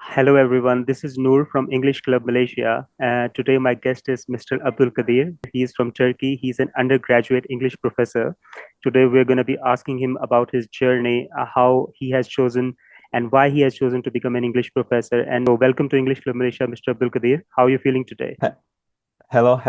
Hello everyone, this is Noor from English Club Malaysia. Today my guest is Mr. Abdul Kadir. He is from Turkey. He's an undergraduate English professor. Today we're going to be asking him about his journey, how he has chosen and why he has chosen to become an English professor. And so welcome to English Club Malaysia, Mr. Abdul Kadir. How are you feeling today? He- Hello,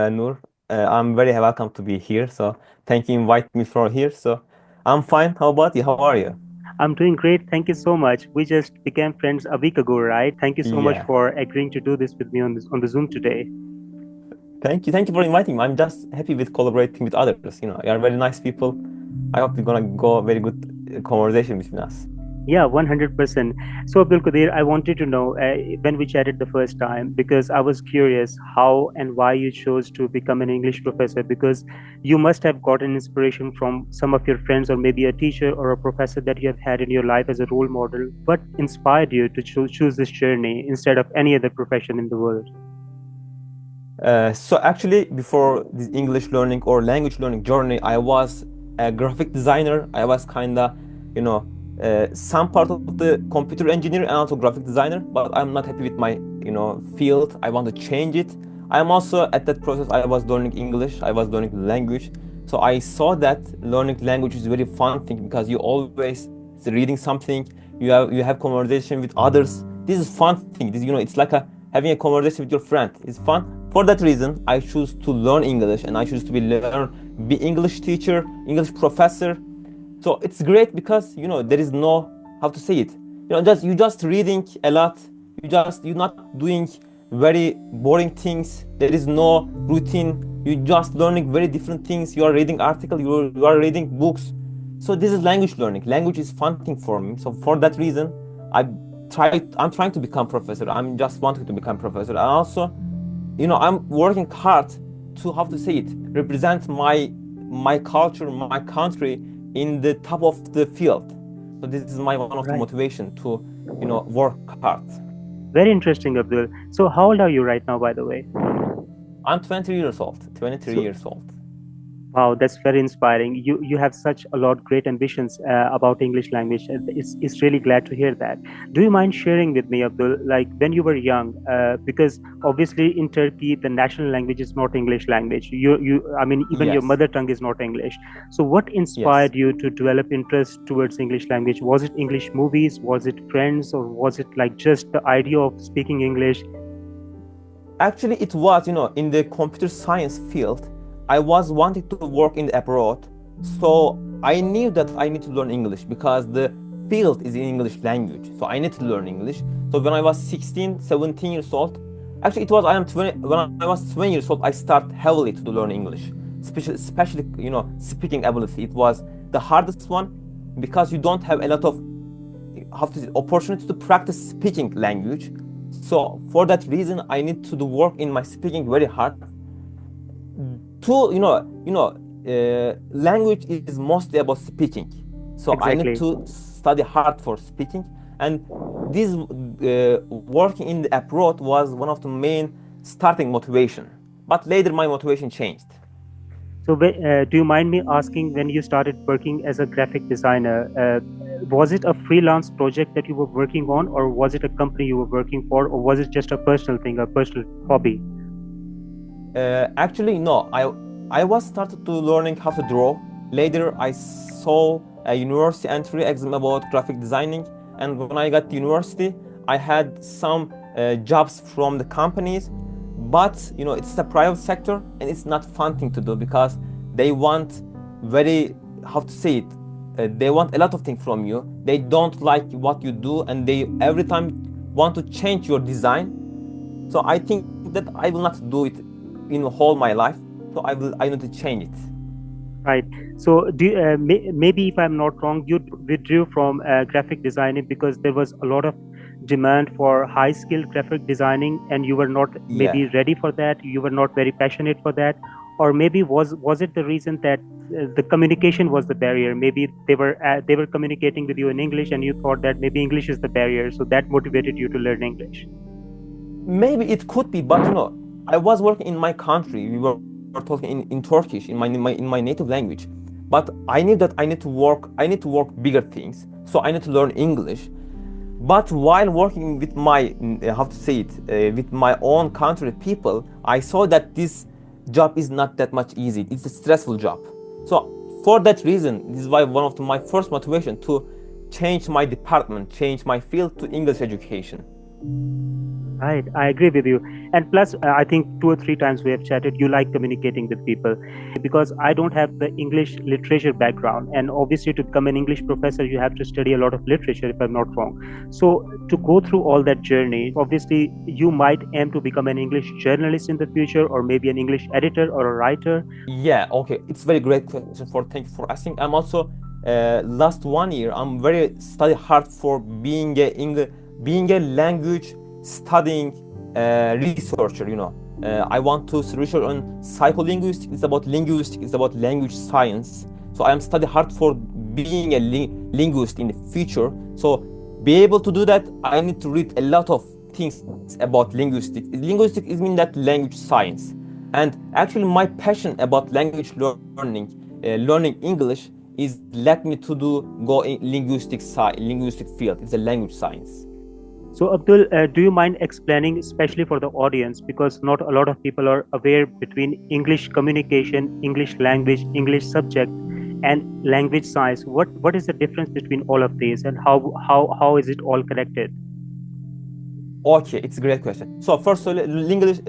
Noor. I'm very welcome to be here. So thank you invite me for here. So I'm fine. How about you? How are you? I'm doing great. Thank you so much. We just became friends a week ago, right? Thank you so much Yeah. for agreeing to do this with me on the Zoom today. Thank you. Thank you for inviting me. I'm just happy with collaborating with others. You are very nice people. I hope we're gonna go very good conversation between us. Yeah, 100%. So, Abdul Qadir, I wanted to know when we chatted the first time, because I was curious how and why you chose to become an English professor, because you must have gotten inspiration from some of your friends, or maybe a teacher or a professor that you have had in your life as a role model. What inspired you to choose this journey instead of any other profession in the world? So actually, before this English learning or language learning journey, I was a graphic designer. I was kinda, you know, some part of the computer engineer and also graphic designer. But I'm not happy with my, field. I want to change it. I'm also at that process. I was learning English. I was learning language. So I saw that learning language is a very fun thing because you always reading something. You have conversation with others. This is fun thing. It's like having a conversation with your friend. It's fun. For that reason, I choose to learn English and I choose to be English teacher, English professor. So it's great because there is no how to say it. Just reading a lot. You're not doing very boring things. There is no routine. You just learning very different things. You are reading article. You are reading books. So this is language learning. Language is fun thing for me. So for that reason, I I'm trying to become professor. I'm just wanting to become professor. And also, I'm working hard to how to say it, represent my culture, my country in the top of the field. So this is my one of the Right. motivation to work hard. Very interesting, Abdul. So, how old are you right now, by the way? I'm 20 years old, 23 So, years old. wow, that's very inspiring. You have such a lot great ambitions about English language. And it's really glad to hear that. Do you mind sharing with me, Abdul, like when you were young? Because obviously in Turkey the national language is not English language. I mean, even your Yes, mother tongue is not English. So what yes. inspired you to develop interest towards English language? Was it English movies? Was it friends? Or was it like just the idea of speaking English? Actually, it was, in the computer science field, I was wanting to work in the abroad. So I knew that I need to learn English because the field is in English language. So I need to learn English. So when I was 16, 17 years old, actually it was I am 20, when I was 20 years old, I started heavily to learn English. Especially, speaking ability. It was the hardest one because you don't have a lot of have to opportunity to practice speaking language. So for that reason, I need to do work in my speaking very hard. To language is mostly about speaking. So I need Exactly. to study hard for speaking, and this working in the abroad was one of the main starting motivation. But later my motivation changed. So, do you mind me asking, when you started working as a graphic designer, was it a freelance project that you were working on, or was it a company you were working for, or was it just a personal thing, a personal hobby? Actually, no. I was started to learning how to draw. Later, I saw a university entry exam about graphic designing, and when I got to university, I had some jobs from the companies, but it's a private sector and it's not fun thing to do because they want very how to say it. They want a lot of things from you. They don't like what you do, and they every time want to change your design. So I think that I will not do it in whole my life. So I need to change it. Right. So, maybe if I'm not wrong, you withdrew from graphic designing because there was a lot of demand for high skilled graphic designing, and you were not maybe Yeah. ready for that. You were not very passionate for that, or maybe was it the reason that the communication was the barrier? Maybe they were communicating with you in English, and you thought that maybe English is the barrier, so that motivated you to learn English. Maybe it could be, but I was working in my country. We were talking in Turkish in my native language. But I knew that I need to work bigger things. So I need to learn English. But while working with my, how to say it, with my own country people, I saw that this job is not that much easy. It's a stressful job. So for that reason, this is why one of my first motivation to change my department, change my field to English education. Right, I agree with you. And plus, I think two or three times we have chatted, you like communicating with people. Because I don't have the English literature background. And obviously, to become an English professor, you have to study a lot of literature, if I'm not wrong. So, to go through all that journey, obviously, you might aim to become an English journalist in the future, or maybe an English editor or a writer. Yeah, okay. It's very great question for thank you for asking. I'm also last 1 year I'm very study hard for being a being a language studying researcher. I want to research on psycholinguistics. It's about linguistics. It's about language science. So I am study hard for being a linguist in the future. So be able to do that, I need to read a lot of things about linguistics. Linguistics is mean that language science. And actually, my passion about language learning, learning English, is led me to go in linguistic field. It's a language science. So, Abdul, do you mind explaining, especially for the audience, because not a lot of people are aware between English communication, English language, English subject, and language science? What is the difference between all of these, and how is it all connected? Okay, it's a great question. So first, English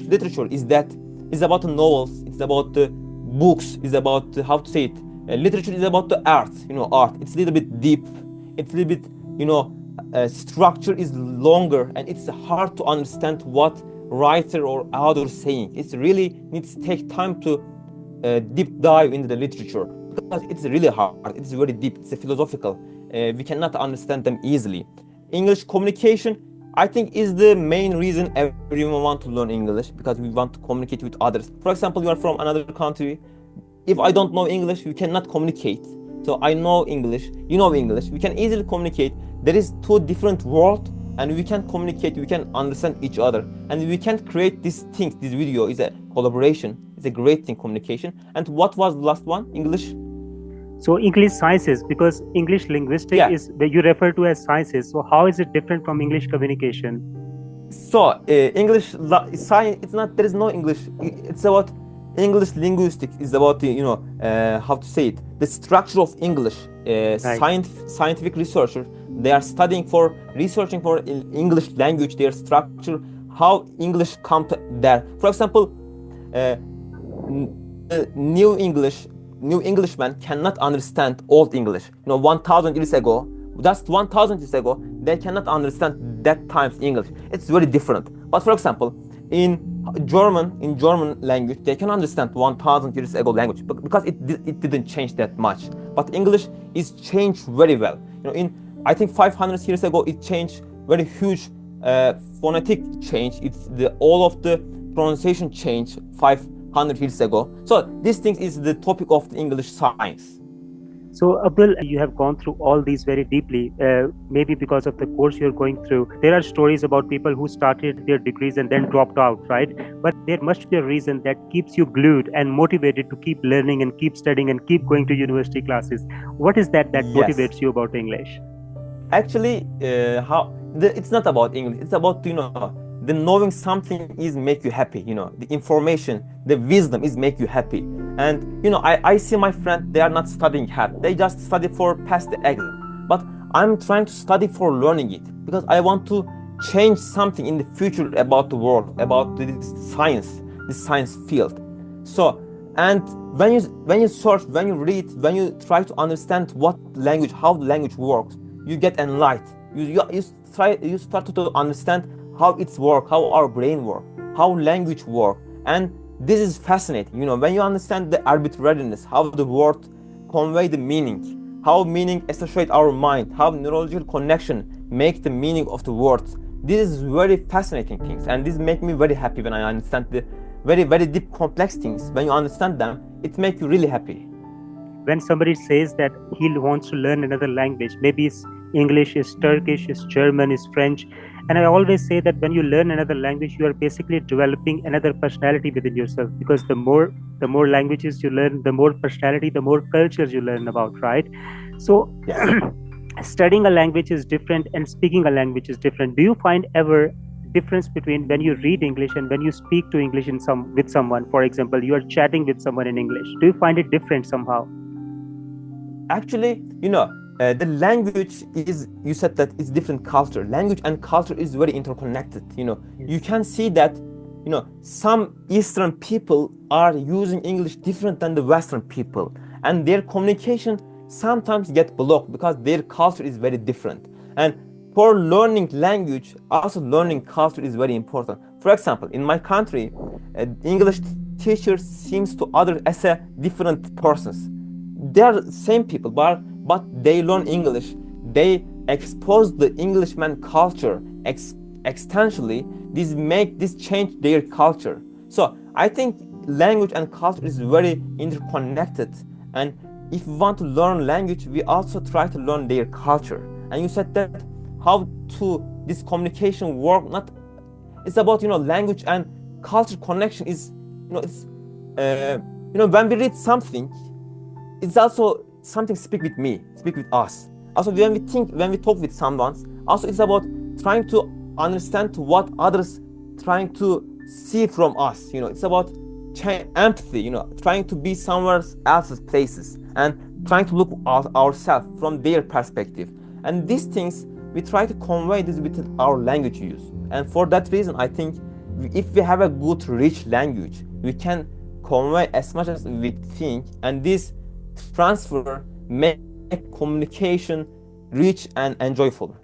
literature is about the novels. It's about the books. It's about how to say it. Literature is about the art. Art. It's a little bit deep. It's a little bit structure is longer, and it's hard to understand what writer or author saying. It's really needs to take time to deep dive into the literature because it's really hard. It's very deep. It's a philosophical. We cannot understand them easily. English communication, I think, is the main reason everyone want to learn English because we want to communicate with others. For example, you are from another country. If I don't know English, we cannot communicate. So I know English, you know English. We can easily communicate. There is two different worlds, and we can communicate. We can understand each other, and we can create this thing. This video is a collaboration. It's a great thing, communication. And what was the last one? English. So, English sciences, because English linguistic Yeah. is you refer to as sciences. So, how is it different from English communication? So English science. It's not. There is no English. It's about English linguistics. Is about how to say it. The structure of English. Right. Scientific researchers. They are studying for researching for English language. Their structure. How English come to there. For example, uh, new English. New Englishmen cannot understand old English. 1,000 years ago, just 1,000 years ago, they cannot understand that time's English. It's very different. But for example, in German language, they can understand 1,000 years ago language because it didn't change that much. But English is changed very well. In I think 500 years ago, it changed very huge phonetic change. It's all of the pronunciation change 500 years ago. So this thing is the topic of the English science. So, Abdul, you have gone through all these very deeply, maybe because of the course you're going through. There are stories about people who started their degrees and then dropped out, right? But there must be a reason that keeps you glued and motivated to keep learning and keep studying and keep going to university classes. What is that Yes. motivates you about English? Actually, it's not about English. It's about the knowing something is make you happy. The information, the wisdom is make you happy. And I see my friend, they are not studying hard. They just study for pass the exam. But I'm trying to study for learning it because I want to change something in the future about the world, about this science field. So, and when you search, when you read, when you try to understand what language, how the language works, you get enlightened. You start to understand how it's work, how our brain work, how language work, and this is fascinating. When you understand the arbitrariness, how the word convey the meaning, how meaning associate our mind, how neurological connection make the meaning of the words. This is very fascinating things, and this make me very happy when I understand the very very deep complex things. When you understand them, it makes you really happy. When somebody says that he wants to learn another language, maybe it's English, is Turkish, is German, is French, and I always say that when you learn another language, you are basically developing another personality within yourself, because the more languages you learn, the more personality, the more cultures you learn about, right? So Yes. Studying a language is different and speaking a language is different. Do you find ever difference between when you read English and when you speak to English in some with someone? For example, you are chatting with someone in English. Do you find it different somehow? Actually, the language is, you said that it's different culture. Language and culture is very interconnected. You Yes. can see that, some Eastern people are using English different than the Western people, and their communication sometimes get blocked because their culture is very different. And for learning language, also learning culture is very important. For example, in my country, English teacher seems to others as a different persons. They are same people, but they learn English. They expose the Englishman culture extensively. This change their culture. So I think language and culture is very interconnected. And if we want to learn language, we also try to learn their culture. And you said that how to this communication work. Not, it's about, language and culture connection is, it's uh, when we read something, it's also something speak with me, speak with us. Also, when we talk with someone, also it's about trying to understand what others trying to see from us. It's about empathy. Trying to be somewhere else's places and trying to look at ourselves from their perspective. And these things we try to convey this with our language use. And for that reason, I think if we have a good, rich language, we can convey as much as we think, and this transfer make communication rich and enjoyable.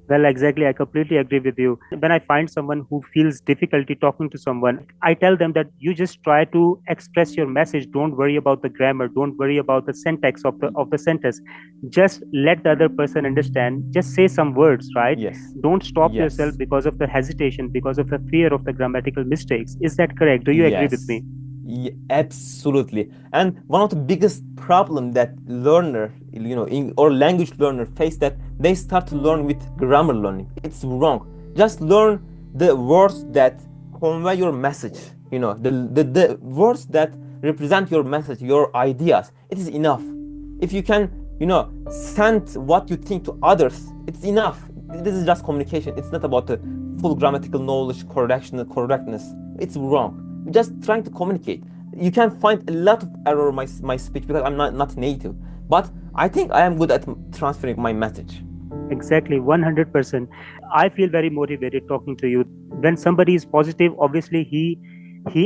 Well, exactly. I completely agree with you. When I find someone who feels difficulty talking to someone, I tell them that you just try to express your message. Don't worry about the grammar. Don't worry about the syntax of the sentence. Just let the other person understand. Just say some words, right? Yes, Don't stop yourself yes. because of the hesitation, because of the fear of the grammatical mistakes. Is that correct? Do you agree with Yes, me? absolutely. And one of the biggest problem that learner, or language learner face, that they start to learn with grammar learning. It's wrong. Just learn the words that convey your message. The words that represent your message, your ideas. It is enough. If you can, send what you think to others, it's enough. This is just communication. It's not about the full grammatical knowledge, correctness. It's wrong. Just trying to communicate. You can find a lot of error in my speech because I'm not native, but I think I am good at transferring my message. Exactly, 100%. I feel very motivated talking to you. When somebody is positive, obviously he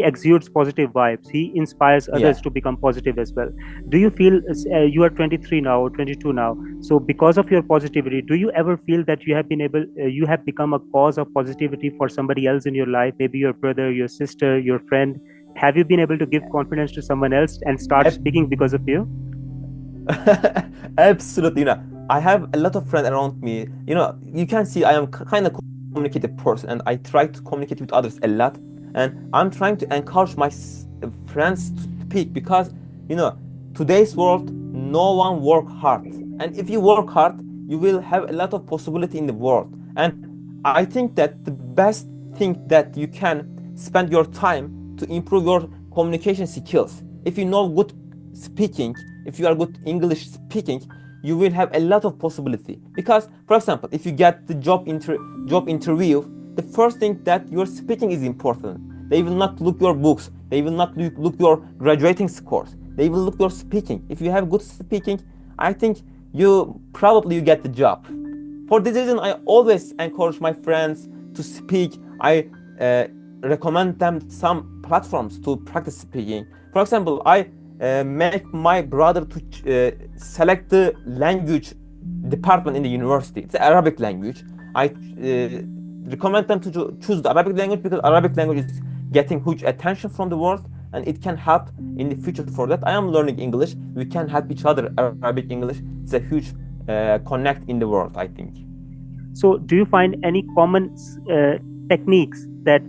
exudes positive vibes. He inspires others Yeah. to become positive as well. Do you feel you are 23 now or 22 now? So because of your positivity, do you ever feel that you have become a cause of positivity for somebody else in your life? Maybe your brother, your sister, your friend. Have you been able to give confidence to someone else and start Ab- speaking because of you? Absolutely. I have a lot of friends around me. You can see I am kind of communicative person, and I try to communicate with others a lot. And I'm trying to encourage my friends to speak because, you know, today's world, no one work hard. And if you work hard, you will have a lot of possibility in the world. And I think that the best thing that you can spend your time to improve your communication skills. If you know good speaking, if you are good English speaking, you will have a lot of possibility. Because, for example, if you get the job interview, the first thing that your speaking is important. They will not look your books. They will not look your graduating scores. They will look your speaking. If you have good speaking, I think you get the job. For this reason, I always encourage my friends to speak. I recommend them some platforms to practice speaking. For example, I make my brother to select the language department in the university. It's Arabic language. I recommend them to choose the Arabic language because Arabic language is getting huge attention from the world, and it can help in the future. For that, I am learning English. We can help each other. Arabic English. It's a huge connect in the world, I think. So, do you find any common techniques that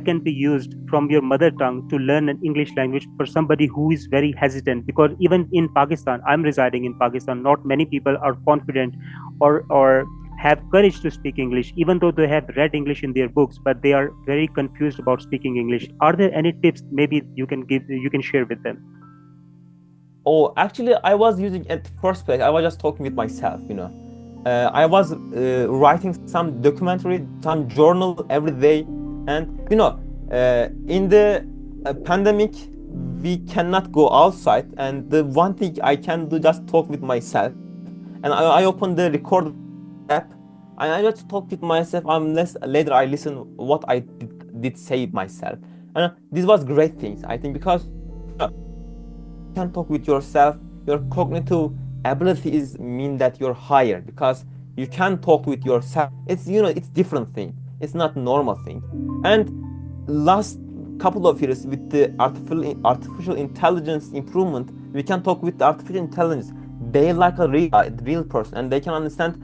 can be used from your mother tongue to learn an English language for somebody who is very hesitant? Because even in Pakistan, I'm residing in Pakistan. Not many people are confident or have courage to speak English, even though they have read English in their books, but they are very confused about speaking English. Are there any tips maybe you can share with them? Oh, actually, I was using at first place. I was just talking with myself. I was writing some documentary, some journal every day, and in the pandemic, we cannot go outside, and the one thing I can do just talk with myself, and I open the record app, and I just talk with myself. Unless later I listen what I did say myself, and this was great things I think because you can talk with yourself. Your cognitive ability is mean that you're higher because you can talk with yourself. It's it's different thing. It's not normal thing. And last couple of years with the artificial intelligence improvement, we can talk with the artificial intelligence. They like a real person, and they can understand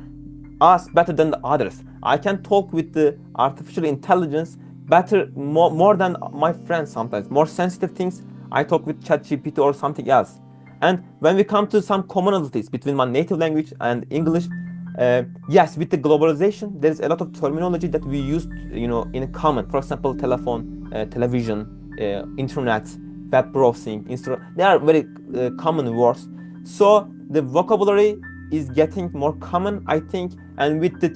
us better than the others. I can talk with the artificial intelligence better, more than my friends sometimes. More sensitive things, I talk with ChatGPT or something else. And when we come to some commonalities between my native language and English, yes, with the globalization, there is a lot of terminology that we use, in common. For example, telephone, television, internet, web browsing, they are very common words. So the vocabulary is getting more common, I think, and with the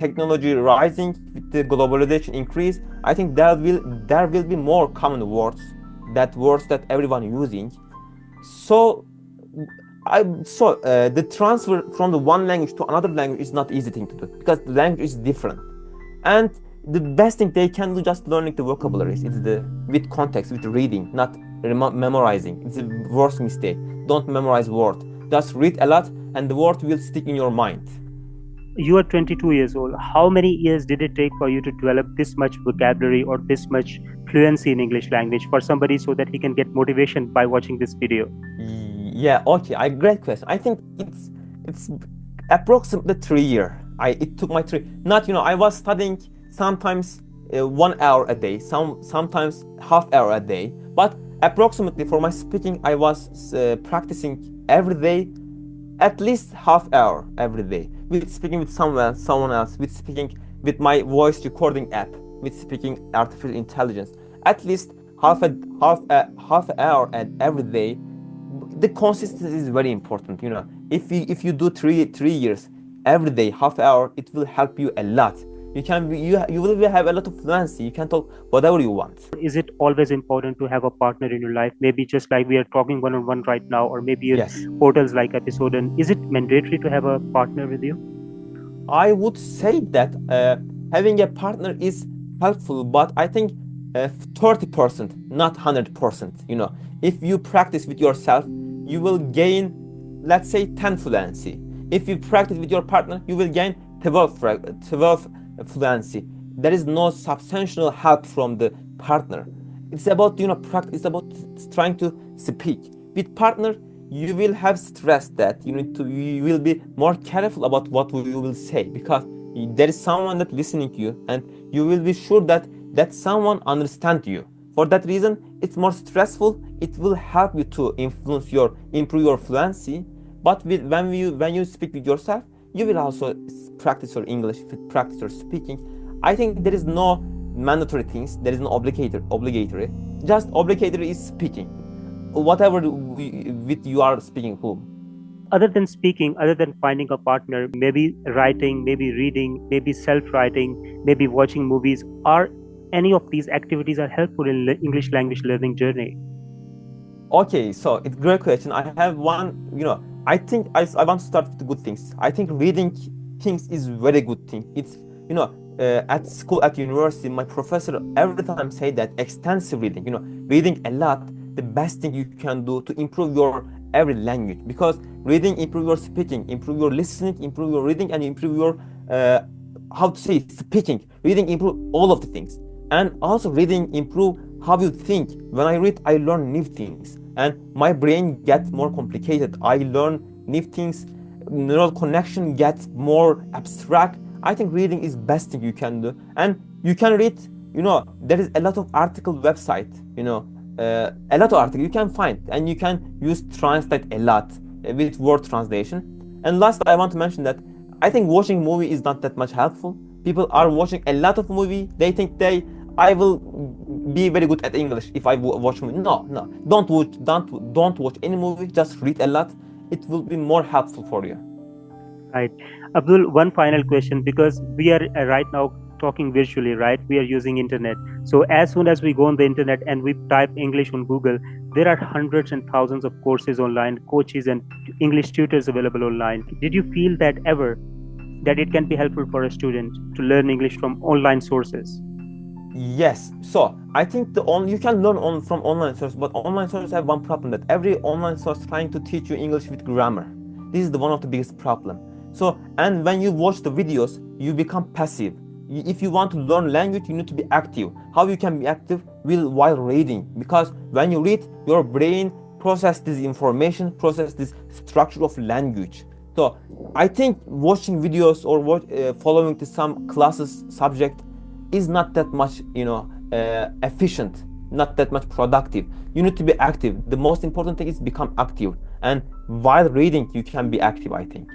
technology rising, with the globalization increase, I think there will be more common words that everyone using. So the transfer from the one language to another language is not easy thing to do because the language is different, and the best thing they can do just learning the vocabularies. It's the with context, with reading, not memorizing. It's a worst mistake. Don't memorize word. Just read a lot, and the word will stick in your mind. You are 22 years old. How many years did it take for you to develop this much vocabulary or this much fluency in English language for somebody so that he can get motivation by watching this video? Yeah, okay. Great question. I think it's approximately 3 years. It took my three. Not I was studying sometimes 1 hour a day, sometimes half hour a day. But approximately for my speaking, I was practicing every day, at least half hour every day, with speaking with someone else, with speaking with my voice recording app, with speaking artificial intelligence. At least half hour and every day. The consistency is very important. If you do three years every day half hour, it will help you a lot. You will have a lot of fluency. You can talk whatever you want. Is it always important to have a partner in your life? Maybe just like we are talking one on one right now, or maybe in Yes, portals like episode. And is it mandatory to have a partner with you? I would say that having a partner is helpful, but I think 30%, not 100%. If you practice with yourself, you will gain, let's say, 10 fluency. If you practice with your partner, you will gain 12 fluency. There is no substantial help from the partner. It's about practice. It's about trying to speak with partner. You will have stress that you will be more careful about what you will say because there is someone that listening to you, and you will be sure that someone understand you. For that reason, it's more stressful. It will help you to improve your fluency. But when you speak with yourself, you will also practice your English, practice your speaking. I think there is no mandatory things. There is no obligatory. Just obligatory is speaking whatever with you are speaking whom. Other than speaking, other than finding a partner, maybe writing, maybe reading, maybe self-writing, maybe watching movies, are any of these activities are helpful in English language learning journey? Okay, so it's a great question. I have one, I think I want to start with the good things. I think reading things is very good thing. It's, at school, at university, my professor every time say that extensive reading, reading a lot, the best thing you can do to improve your every language. Because reading improve your speaking, improve your listening, improve your reading, and improve your, how to say it, speaking. Reading improve all of the things. And also reading improve how you think. When I read, I learn new things, and my brain gets more complicated. I learn new things. Neural connection gets more abstract. I think reading is best thing you can do, and you can read. There is a lot of article website. A lot of article you can find, and you can use translate a lot with word translation. And last, I want to mention that I think watching movie is not that much helpful. People are watching a lot of movie. They think I will be very good at English if I watch movie. No, no, don't watch any movie. Just read a lot. It will be more helpful for you. Right. Abdul, one final question because we are right now talking virtually, right? We are using internet. So as soon as we go on the internet and we type English on Google, there are hundreds and thousands of courses online, coaches and English tutors available online. Did you feel that ever that it can be helpful for a student to learn English from online sources? Yes. So I think you can learn from online source, but online sources have one problem that every online source trying to teach you English with grammar. This is the one of the biggest problem. So and when you watch the videos, you become passive. If you want to learn language, you need to be active. How you can be active? Will while reading, because when you read, your brain process this information, process this structure of language. So I think watching videos or following to some classes subject is not that much efficient, not that much productive. You need to be active. The most important thing is become active, and while reading you can be active, I think.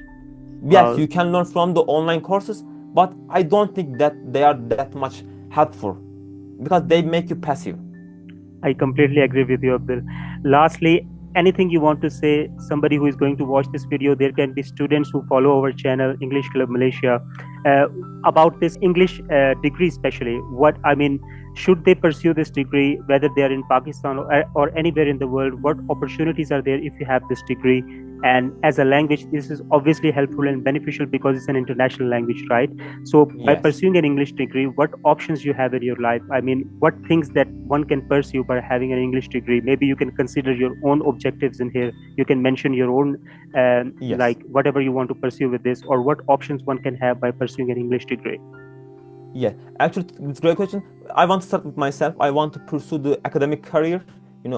Yes, Well, you can learn from the online courses, but I don't think that they are that much helpful because they make you passive. I completely agree with you, Abdul. Lastly, anything you want to say, somebody who is going to watch this video, there can be students who follow our channel, English Club Malaysia, uh, about this English degree, especially. What I mean, should they pursue this degree, whether they are in Pakistan or anywhere in the world? What opportunities are there if you have this degree? And as a language, this is obviously helpful and beneficial because it's an international language, right? So by Yes. pursuing an English degree, what options you have in your life? I mean, what things that one can pursue by having an English degree? Maybe you can consider your own objectives in here. You can mention your own, Yes. like whatever you want to pursue with this, or what options one can have by pursuing an English degree. Yeah, actually, it's a great question. I want to start with myself. I want to pursue the academic career.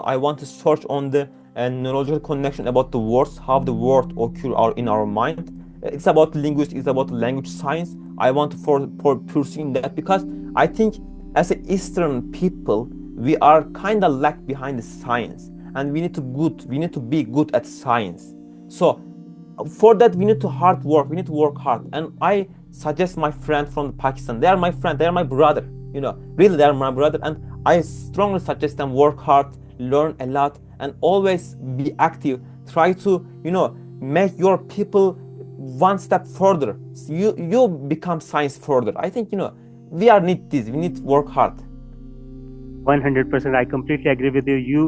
I want to search on the neurological connection about the words, how the word occur in our mind. It's about linguistics, it's about language science. I want to for pursuing that because I think as a Eastern people, we are kind of lag behind the science, and we need to be good at science. So for that we need to hard work, we need to work hard, and I suggest my friend from Pakistan, they are my friend, they are my brother, really they are my brother, and I strongly suggest them work hard, learn a lot, and always be active. Try to make your people one step further. So you become science further. I think we are need this, we need to work hard. 100%. I completely agree with you.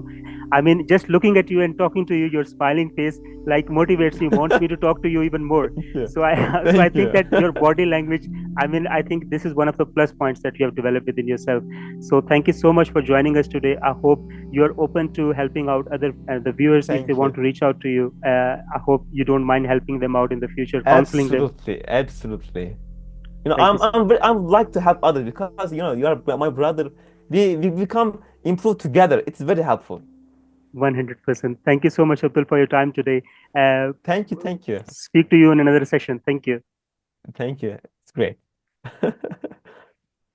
I mean, just looking at you and talking to you, your smiling face like motivates me, wants me to talk to you even more. Thank you. So I, so I Thank think you. that your body language, I mean, I think this is one of the plus points that you have developed within yourself. So thank you so much for joining us today. I hope you are open to helping out other the viewers if they Thank want you. to reach out to you. I hope you don't mind helping them out in the future, counseling them. Absolutely, absolutely. Thank you. I'm like to help others because you are my brother. We become improve together. It's very helpful. 100%. Thank you so much, Abdul, for your time today. Uh, Thank you, thank you, speak to you in another session. Thank you. thank you. It's great.